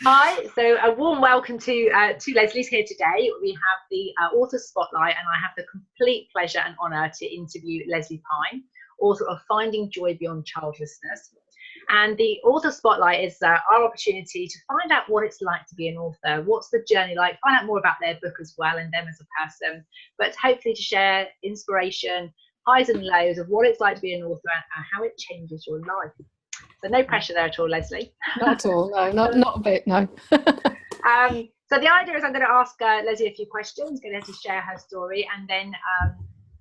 Hi, so a warm welcome to Lesley's here today. We have the author spotlight, and I have the complete pleasure and honour to interview Lesley Pyne, author of Finding Joy Beyond Childlessness. And the author spotlight is our opportunity to find out what it's like to be an author, what's the journey like, find out more about their book as well and them as a person, but hopefully to share inspiration, highs and lows of what it's like to be an author and how it changes your life. So no pressure there at all, Lesley. Not at all, no, not a bit, no. So the idea is I'm going to ask Lesley a few questions, get her to share her story, and then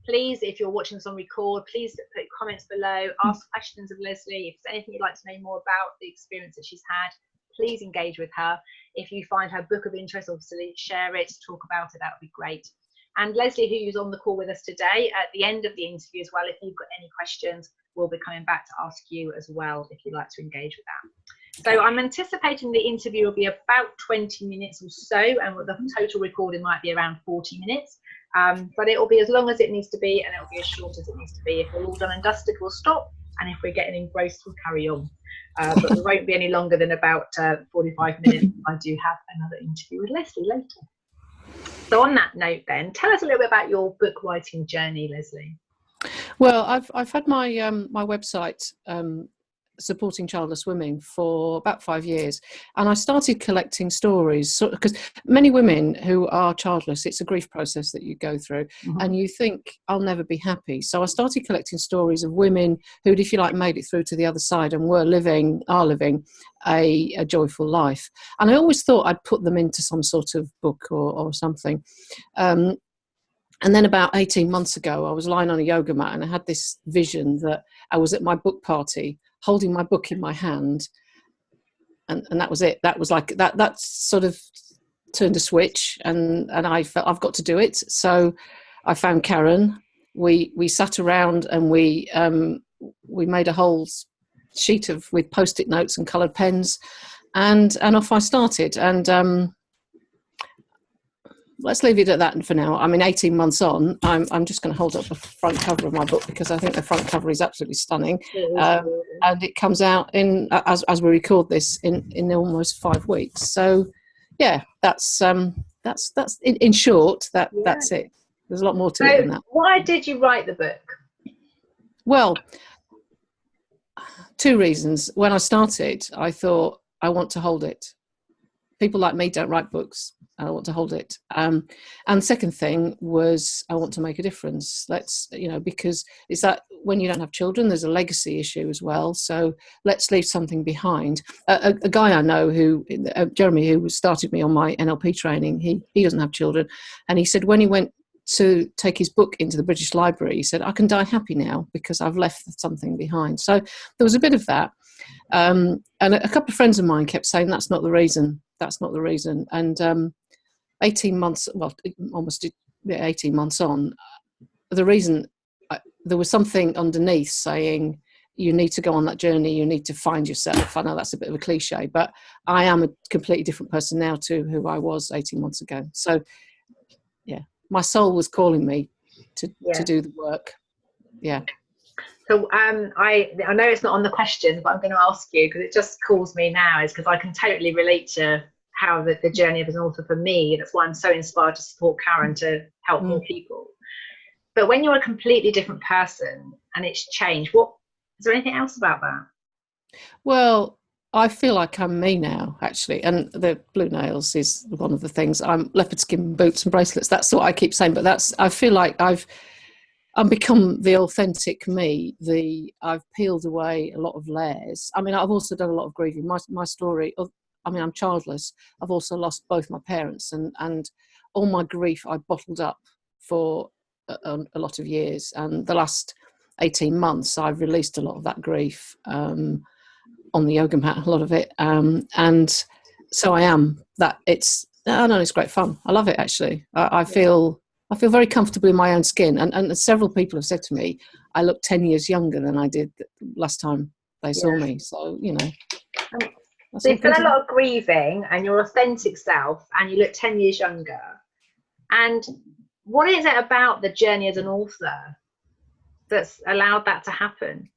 please, if you're watching this on record, please put comments below, ask questions of Lesley. If there's anything you'd like to know more about the experience that she's had, please engage with her. If you find her book of interest, obviously share it, talk about it, that would be great. And Lesley, who's on the call with us today, at the end of the interview as well, if you've got any questions, we'll be coming back to ask you as well if you'd like to engage with that. So I'm anticipating the interview will be about 20 minutes or so, and the total recording might be around 40 minutes. But it will be as long as it needs to be, and it will be as short as it needs to be. If we're all done and dusted, we'll stop, and if we're getting engrossed, we'll carry on. But we won't be any longer than about 45 minutes. I do have another interview with Lesley later. So on that note then, tell us a little bit about your book writing journey, Lesley. Well, I've had my my website supporting childless women for about 5 years, and I started collecting stories because many women who are childless, it's a grief process that you go through, and you think, I'll never be happy. So I started collecting stories of women who'd, if you like, made it through to the other side and are living a joyful life. And I always thought I'd put them into some sort of book or something. And then about 18 months ago, I was lying on a yoga mat and I had this vision that I was at my book party holding my book in my hand. And that was it. That was like, that sort of turned a switch, and I felt I've got to do it. So I found Karen. We sat around and we made a whole sheet with Post-it notes and coloured pens, and off I started. And let's leave it at that for now. I mean, 18 months on, I'm just going to hold up the front cover of my book because I think the front cover is absolutely stunning. And it comes out as we record this in almost 5 weeks. So, yeah, that's in short. That's it. There's a lot more to it than that. Why did you write the book? Well, 2 reasons. When I started, I thought I want to hold it. People like me don't write books. I want to hold it. And the second thing was I want to make a difference. Because it's that when you don't have children, there's a legacy issue as well. So let's leave something behind. A guy I know Jeremy, who started me on my NLP training, he doesn't have children. And he said when he went to take his book into the British Library, he said, I can die happy now because I've left something behind. So there was a bit of that. And a couple of friends of mine kept saying, that's not the reason. That's not the reason. And 18 months, well, almost 18 months on, the reason, there was something underneath saying, you need to go on that journey, you need to find yourself. I know that's a bit of a cliche, but I am a completely different person now to who I was 18 months ago. So, yeah, my soul was calling me to do the work. Yeah. So I know it's not on the question, but I'm going to ask you because it just calls me now, is because I can totally relate to how the journey of an author for me. That's why I'm so inspired to support Karen to help more people. But when you're a completely different person and it's changed, is there anything else about that? Well, I feel like I'm me now, actually, and the blue nails is one of the things. I'm leopard skin boots and bracelets. That's what I keep saying. But I feel like I've become the authentic me. I've peeled away a lot of layers. I mean, I've also done a lot of grieving. My story. I mean, I'm childless. I've also lost both my parents, and all my grief I bottled up for a lot of years. And the last 18 months, I've released a lot of that grief on the yoga mat, a lot of it. And so I am that. It's great fun. I love it, actually. I feel very comfortable in my own skin. And several people have said to me, I look 10 years younger than I did last time they saw me. So, So you've done a lot of grieving and your authentic self, and you look 10 years younger. And what is it about the journey as an author that's allowed that to happen?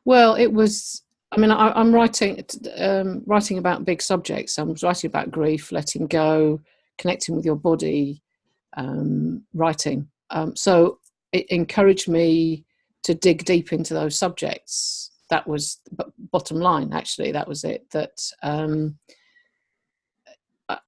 Well, it was I mean, I'm writing about big subjects. I'm writing about grief, letting go, connecting with your body, writing. So it encouraged me to dig deep into those subjects. That was bottom line, actually. That was it. That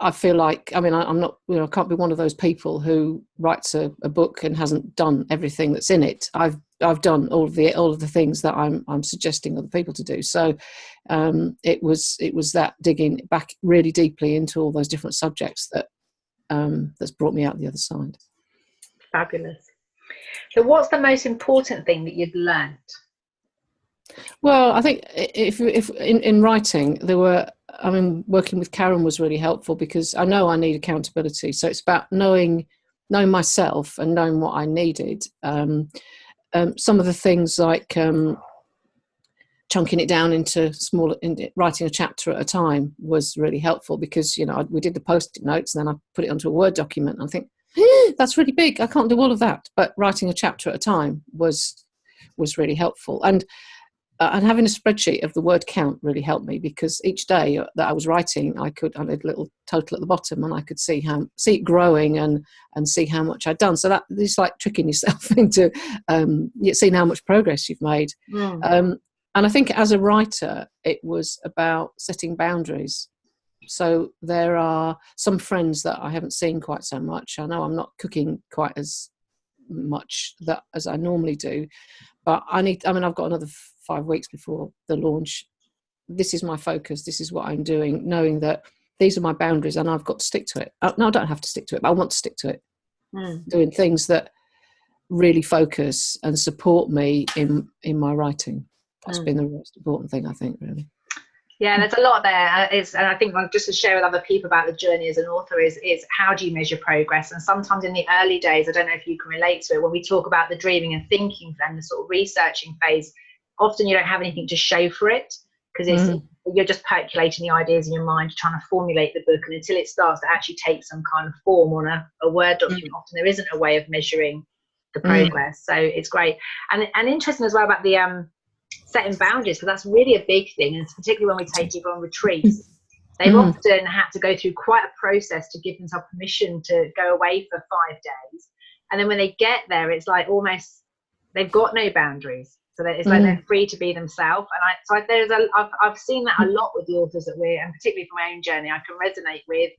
I feel like, I mean, I'm not, I can't be one of those people who writes a book and hasn't done everything that's in it. I've done all of the things that I'm suggesting other people to do. So it was that digging back really deeply into all those different subjects that's brought me out the other side. Fabulous. So what's the most important thing that you've learned? Well, I think if in writing, working with Karen was really helpful, because I know I need accountability. So it's about knowing myself and knowing what I needed. Some of the things like chunking it down into writing a chapter at a time was really helpful, because, we did the Post-it notes and then I put it onto a Word document and I think, that's really big. I can't do all of that. But writing a chapter at a time was really helpful. And having a spreadsheet of the word count really helped me, because each day that I was writing, I had a little total at the bottom, and I could see it growing and see how much I'd done. So that is like tricking yourself into seeing how much progress you've made. And I think as a writer, it was about setting boundaries. So there are some friends that I haven't seen quite so much. I know I'm not cooking quite as much as I normally do, but I've got another 5 weeks before the launch. This is my focus. This is what I'm doing, knowing that these are my boundaries and I've got to stick to it. No, I don't have to stick to it, but I want to stick to it. Doing things that really focus and support me in my writing. That's been the most important thing, I think, really. Yeah, there's a lot there. And I think just to share with other people about the journey as an author is how do you measure progress? And sometimes in the early days, I don't know if you can relate to it, when we talk about the dreaming and thinking and the sort of researching phase, often you don't have anything to show for it, because you're just percolating the ideas in your mind, trying to formulate the book. And until it starts to actually take some kind of form on a Word document, often there isn't a way of measuring the progress. So it's great. And interesting as well about the setting boundaries, because that's really a big thing, and particularly when we take people on retreats, they've often had to go through quite a process to give themselves permission to go away for 5 days, and then when they get there, it's like almost they've got no boundaries, so that it's like they're free to be themselves. And I've seen that a lot with the authors that and particularly from my own journey, I can resonate with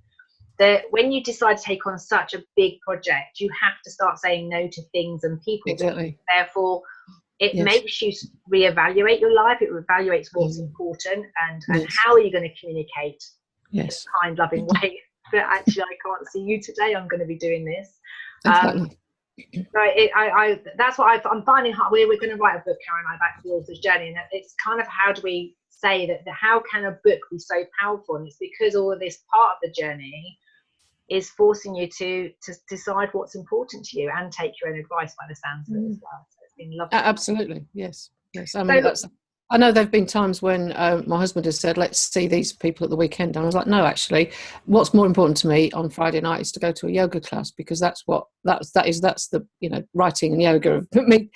that. When you decide to take on such a big project, you have to start saying no to things and people. Exactly. Therefore it makes you reevaluate your life. It evaluates what's important and how are you going to communicate in a kind, loving way. But actually, I can't see you today. I'm going to be doing this. Exactly. So that's what I'm finding hard. We're going to write a book, Karen and I, about the author's journey, and it's kind of how do we say that how can a book be so powerful? And it's because all of this part of the journey is forcing you to decide what's important to you and take your own advice by the sounds of it as well. So it's been lovely. Absolutely, yes. I mean, I know there have been times when my husband has said, let's see these people at the weekend. And I was like, no, actually, what's more important to me on Friday night is to go to a yoga class, because that's the, writing and yoga. Me,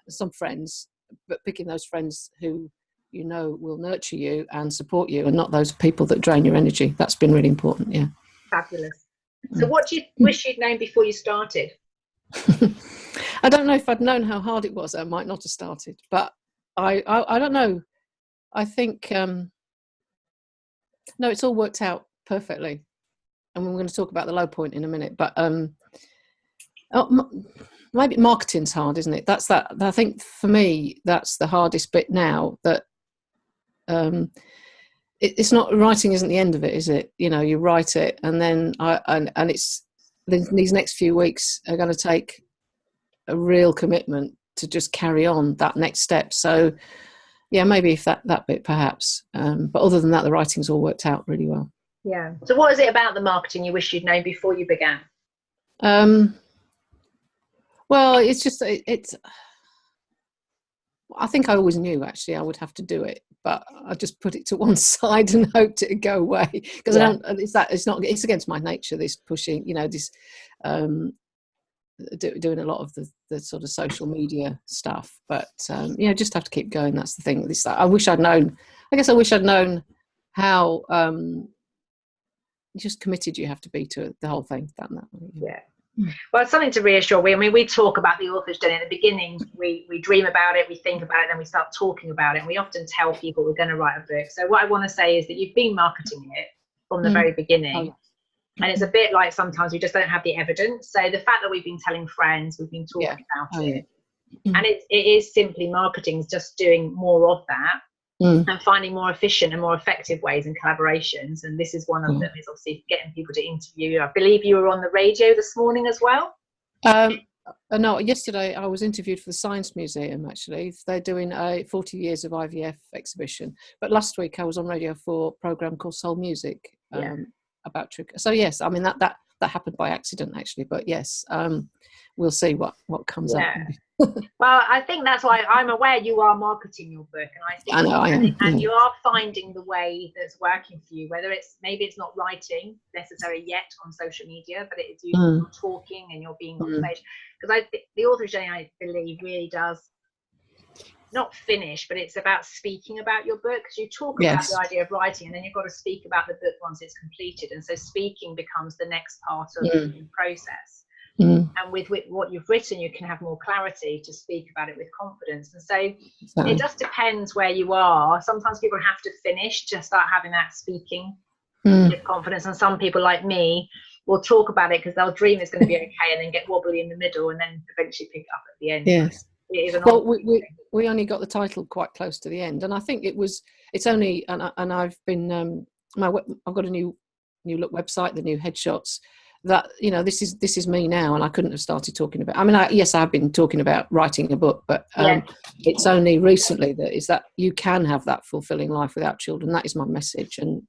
some friends, but picking those friends who, will nurture you and support you, and not those people that drain your energy. That's been really important, yeah. Fabulous. So what do you wish you'd known before you started? I don't know if I'd known how hard it was, I might not have started, but I don't know. I think, no, it's all worked out perfectly. And we're going to talk about the low point in a minute, but maybe marketing's hard, isn't it? I think for me, that's the hardest bit now, that it's not, writing isn't the end of it, is it? You write it, and then and it's these next few weeks are going to take a real commitment to just carry on that next step. So yeah, maybe if that bit perhaps, but other than that, the writing's all worked out really well. Yeah. So what is it about the marketing you wish you'd known before you began? Well, it's just I think I always knew actually I would have to do it, but I just put it to one side and hoped it'd go away, because it's against my nature, this pushing, this doing a lot of the sort of social media stuff. But just have to keep going. That's the thing. I wish I'd known I guess I wish I'd known how just committed you have to be to the whole thing. Yeah. Well, it's something to reassure. We talk about the author's journey at the beginning. We dream about it, we think about it, then we start talking about it. And we often tell people we're going to write a book. So what I want to say is that you've been marketing it from the very beginning. And it's a bit like sometimes we just don't have the evidence. So the fact that we've been telling friends, we've been talking about it, and it is simply marketing, just doing more of that. And finding more efficient and more effective ways and collaborations, and this is one of them, is obviously getting people to interview. I believe you were on the radio this morning as well. No, yesterday I was interviewed for the Science Museum. Actually, they're doing a 40 years of IVF exhibition. But last week I was on radio for a program called Soul Music about trick. So yes, I mean that happened by accident actually. But yes, we'll see what comes out. Well, I think that's why I'm aware you are marketing your book, and I am. And you are finding the way that's working for you. Whether maybe it's not writing necessarily yet on social media, but it's you're talking and you're being on stage. Because the author's journey, I believe, really does not finish, but it's about speaking about your book. Because you talk about the idea of writing, and then you've got to speak about the book once it's completed, and so speaking becomes the next part of the process. And with what you've written, you can have more clarity to speak about it with confidence. And so it just depends where you are. Sometimes people have to finish to start having that speaking with confidence. And some people like me will talk about it because they'll dream it's going to be okay and then get wobbly in the middle and then eventually pick it up at the end. Yes. It is an we only got the title quite close to the end. And I think it's only, and I've been, I've got a new look website, the new headshots. That this is me now, and I couldn't have started talking about. I mean, I've been talking about writing a book, but it's only recently that you can have that fulfilling life without children. That is my message, and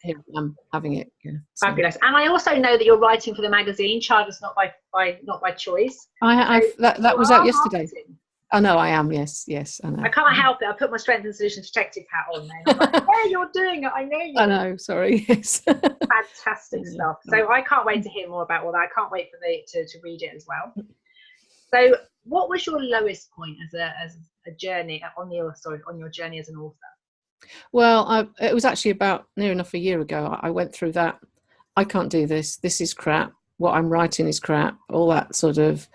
here I'm having it. Yeah, so. Fabulous. And I also know that you're writing for the magazine Childless Not by Choice. That was out yesterday. Marketing. I know I am. Yes, I know. I can't help it. I put my Strength and Solutions detective hat on. And I'm like, yeah, you're doing it. I know you. I know. Sorry. Yes. Fantastic stuff. So I can't wait to hear more about all that. I can't wait for to read it as well. So, what was your lowest point as a journey on your journey as an author? Well, it was actually about near enough a year ago. I went through that. I can't do this. This is crap. What I'm writing is crap, all that sort of,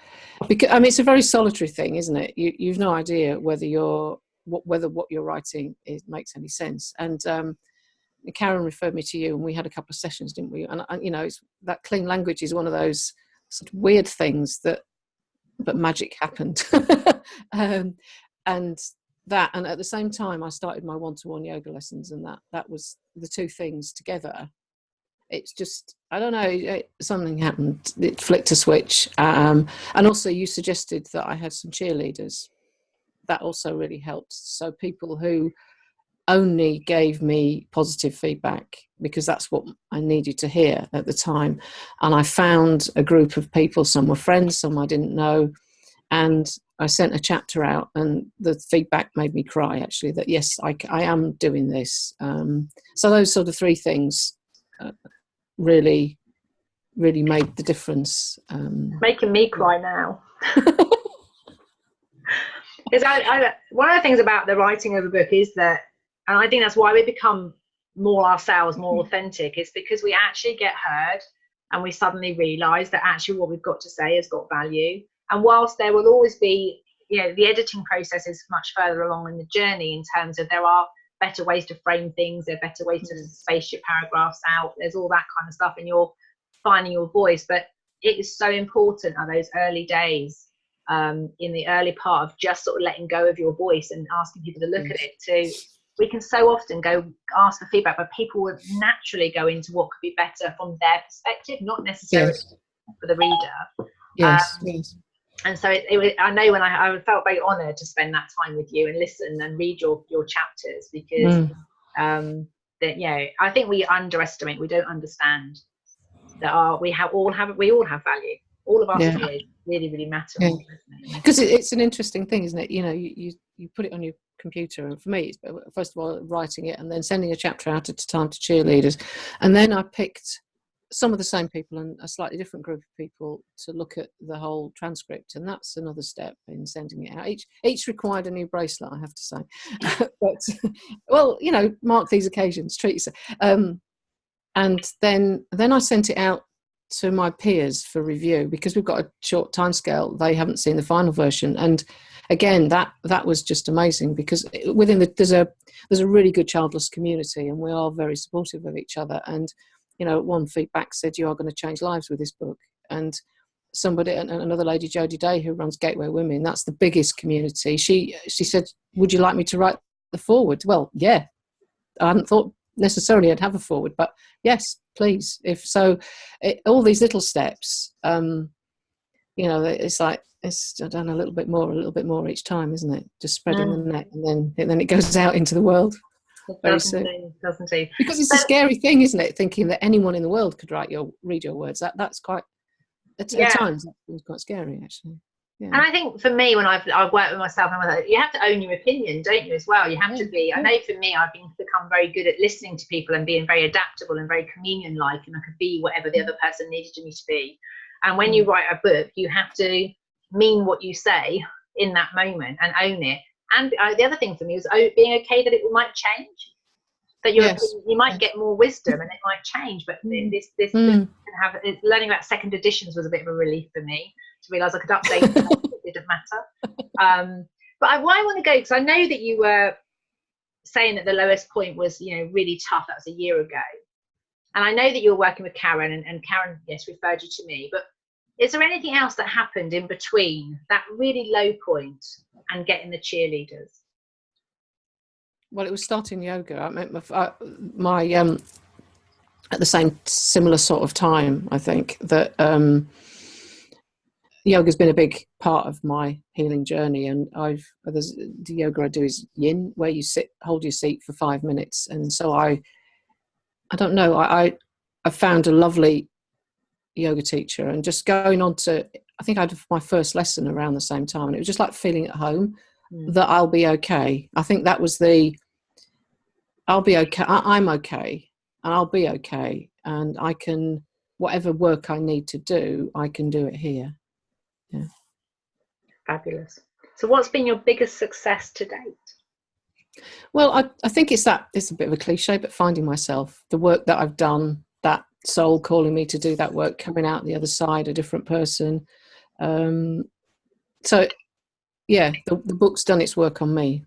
because I mean, it's a very solitary thing, isn't it? You've no idea whether what you're writing makes any sense. And Karen referred me to you, and we had a couple of sessions, didn't we? And it's, that clean language is one of those sort of weird things but magic happened. And at the same time, I started my one-to-one yoga lessons, and that was the two things together. It's just, I don't know, something happened. It flicked a switch. And also you suggested that I had some cheerleaders. That also really helped. So people who only gave me positive feedback, because that's what I needed to hear at the time. And I found a group of people, some were friends, some I didn't know. And I sent a chapter out, and the feedback made me cry, actually, that yes, I am doing this. So those sort of three things really made the difference. Making me cry now. Because one of the things about the writing of a book is that, and I think that's why we become more ourselves, more authentic, is because we actually get heard and we suddenly realise that actually what we've got to say has got value. And whilst there will always be, the editing process is much further along in the journey in terms of there are better ways to frame things, there are better ways to space your paragraphs out, there's all that kind of stuff, and you're finding your voice. But it is so important are those early days, in the early part of just sort of letting go of your voice and asking people to look at it. We can so often go ask for feedback, but people would naturally go into what could be better from their perspective, not necessarily for the reader. Yes. And so I know when I felt very honoured to spend that time with you and listen and read your chapters, because I think we underestimate, we don't understand that we all have value. All of our stories really, really matter. Because it's an interesting thing, isn't it? You put it on your computer, and for me, it's first of all writing it and then sending a chapter out at a time to cheerleaders, and then I picked some of the same people and a slightly different group of people to look at the whole transcript, and that's another step in sending it out. Each required a new bracelet, I have to say. But well, you know, mark these occasions, treat yourself. And then I sent it out to my peers for review, because we've got a short timescale. They haven't seen the final version, and again, that was just amazing, because within there's a really good childless community, and we are very supportive of each other. And you know, one feedback said, "You are going to change lives with this book." And another lady, Jodie Day, who runs Gateway Women, that's the biggest community. She said, "Would you like me to write the foreword?" Well, yeah, I hadn't thought necessarily I'd have a foreword, but yes, please. If so, all these little steps, you know, it's like, it's done a little bit more each time, isn't it? Just spreading the net, and then it goes out into the world very soon. Doesn't it? Because it's a scary thing, isn't it? Thinking that anyone in the world could read your words. That's quite at times it's quite scary, actually. Yeah. And I think for me, when I've worked with myself, you have to own your opinion, don't you, as well? You have to be. I know for me, I've become very good at listening to people and being very adaptable and very communion-like, and I could be whatever the other person needed me to be. And when you write a book, you have to mean what you say in that moment and own it. And the other thing for me was being okay that it might change. That you might get more wisdom and it might change, but this can have. Learning about second editions was a bit of a relief for me, to realise I could update it. It didn't matter. But what I want to go, because I know that you were saying that the lowest point was, you know, really tough. That was a year ago, and I know that you were working with Karen, and Karen, yes, referred you to me. But is there anything else that happened in between that really low point and getting the cheerleaders? Well, it was starting yoga. I meant my at the same similar sort of time. I think that yoga's been a big part of my healing journey, and the yoga I do is yin, where you hold your seat for 5 minutes, and so I don't know. I found a lovely yoga teacher, and just going on to, I think I had my first lesson around the same time, and it was just like feeling at home, that I'll be okay. I think that was I'll be okay. I'm okay, and I'll be okay, and I can, whatever work I need to do, I can do it here. Yeah. Fabulous. So what's been your biggest success to date? Well, I think it's a bit of a cliche, but finding myself, the work that I've done, that soul calling me to do that work, coming out the other side a different person. So yeah, the book's done its work on me.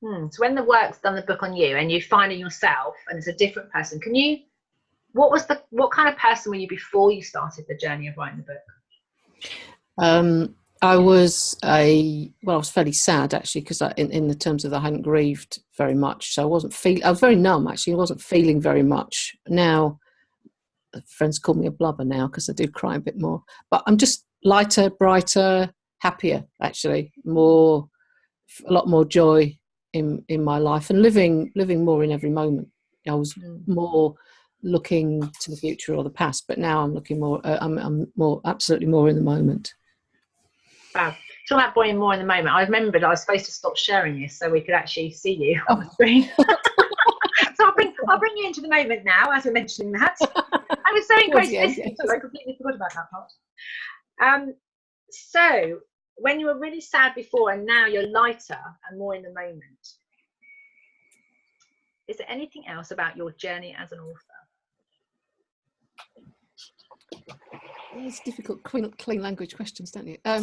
So when the work's done the book on you, and you're finding yourself and it's a different person, what kind of person were you before you started the journey of writing the book? I was fairly sad, actually, because in the terms of I hadn't grieved very much, so I was very numb, actually. I wasn't feeling very much. Now friends call me a blubber now, because I do cry a bit more, but I'm just lighter, brighter, happier, actually, a lot more joy in my life, and living more in every moment. I was more looking to the future or the past, but now I'm looking more I'm more, absolutely more in the moment. Fab. Talking about being more in the moment, I remembered I was supposed to stop sharing this so we could actually see you on the screen. So I'll bring you into the moment now, as we're mentioning that. I was so engrossed listening to you, I completely forgot about that part. So when you were really sad before, and now you're lighter and more in the moment, is there anything else about your journey as an author? It's difficult, clean language questions, don't you? I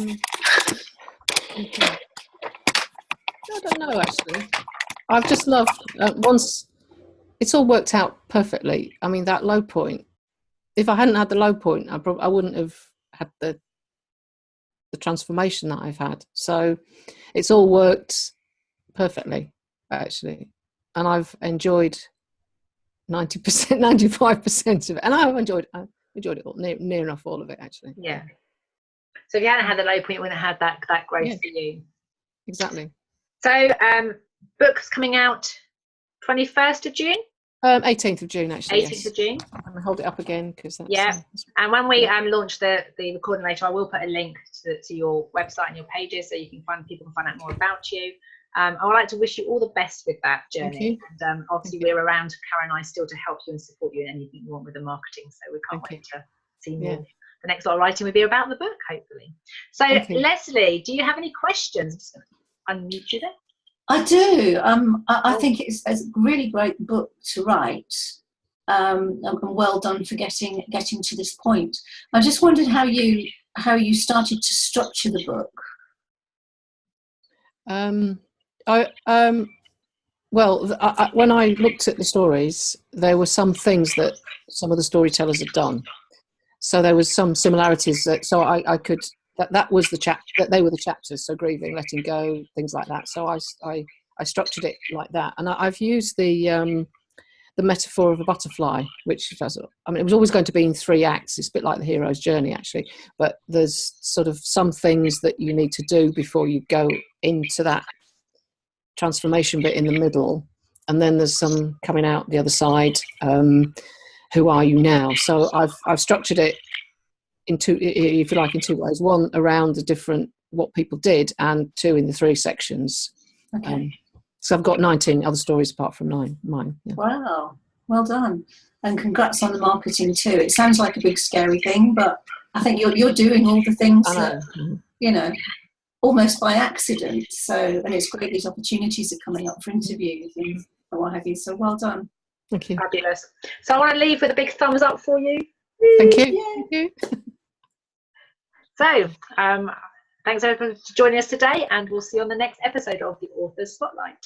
don't know, actually. I've just loved, once it's all worked out perfectly. I mean, that low point, if I hadn't had the low point, I wouldn't have had the transformation that I've had. So it's all worked perfectly, actually. And I've enjoyed 90%, 95% of it. And I've enjoyed it all, near enough all of it, actually. Yeah. So if you hadn't had the low point, you wouldn't have had that growth for you. Exactly. So books coming out 21st of June? 18th of June, actually. 18th of June. I'm going to hold it up again, because that's... Yeah. And when we launch the recording later, I will put a link to your website and your pages, so people can find out more about you. I would like to wish you all the best with that Thank journey. you. And obviously, we're around, Karen and I, still to help you and support you in anything you want with the marketing. So we can't wait to see more. The next lot of writing will be about the book, hopefully. So, Lesley, do you have any questions? I'm just going to unmute you there. I do. I think it's a really great book to write. And well done for getting to this point. I just wondered how you started to structure the book. When I looked at the stories, there were some things that some of the storytellers had done. So there was some similarities I could. That was the that they were the chapters. So grieving, letting go, things like that. So I structured it like that, and I've used the metaphor of a butterfly, which it was always going to be in 3 acts. It's a bit like the hero's journey, actually. But there's sort of some things that you need to do before you go into that transformation bit in the middle, and then there's some coming out the other side. Who are you now? So I've structured it in 2, if you like, in 2 ways. 1 around the different what people did, and 2 in the 3 sections. Okay. So I've got 19 other stories apart from mine. Yeah. Wow, well done, and congrats on the marketing too. It sounds like a big scary thing, but I think you're doing all the things that almost by accident. So, and it's great these opportunities are coming up for interviews and what have you. So well done. Thank you. Fabulous. So I want to leave with a big thumbs up for you. Thank you. Yay. Thank you. So thanks everyone for joining us today, and we'll see you on the next episode of the Author's Spotlight.